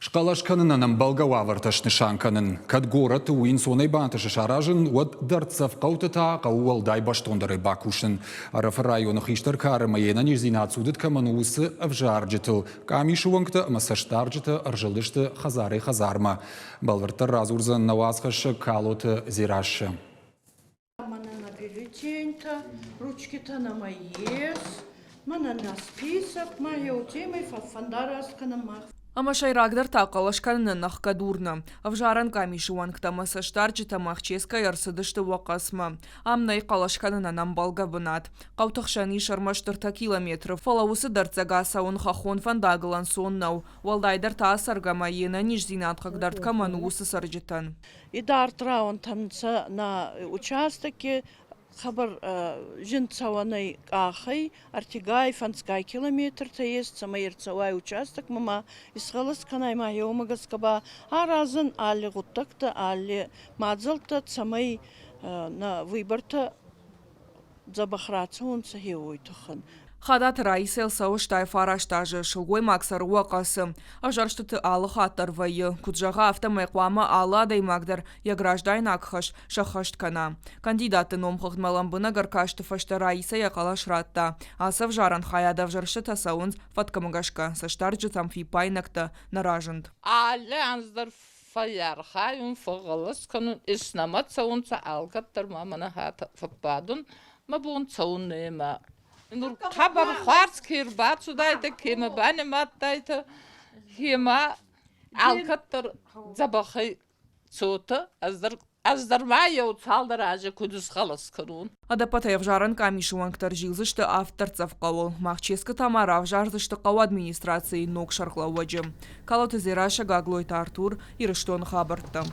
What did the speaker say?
Шқалашқанынан балгауавырташны шанканын, кад город уин сонай бантышы шаражын, от дартсав қаутыта қауылдай баштондары бакушын. Араф районы хиштар карыма ена нежзина отсудыт камануысы авжарджытыл. Камишу ванкты масаштарджыты аржылышты хазары хазарма. Балвыртар разурзан навасхашы калоты зирашы. На бюллетень-то, ручки-то на моес, на список, моя утемы, фандараска на мах. Амашай рагдар тақалашканына нахкадурна. Авжаран камишуан ктамаса штарджита махческа ярсыдышты вақасма. Амнай қалашканына намбалга бынат. Қаутықшани 24 километров. Фалаусы дарцага сауын хахон фандагылан соннау. Валдайдар таасаргама ена нижзинат қағдард камануысы сарджитан. Идар он танца на участке, хабар жинцаванай ахай, артигай, фанскай километр, то есть самоерцевой участок, мама исхалас канай моя умагаскаба, а разан али гуттакта, али мадзалта, самой на выборта забахраться он сахиуйтухан. Хадат Раисел сауыштай фараштажы шылгой максар уақасы. Ажарштыты алы хаттарвайы. Куджаға автомайқвама алы адаймагдар яграждай накхаш шахашткана. Кандидаты номхығдмаламбына гаркашты фашта Раиса яқалаш ратта. Асав жаран хаядав жаршы тасауынз фаткамагашка. Саштарджы тамфи пайнакта наражынд. Али анздар фаярха юн фағылыс канун иснамат сауынца алгаттар мамана хата фаппадун. Мабун сауын нема. Nur kabar khars kir bat sudayta kema bani mattayta hema alkattar zabakhay sota azdar mayo tsaldar aja kudus khalas karun. Адапата явжаран камишуан ктаржилзышты автор цавқавыл. Махческа тамара авжарзышты қау администрации ног шарқлау ваджым. Калоты зираша гаглойта Артур ирыштон хабартта.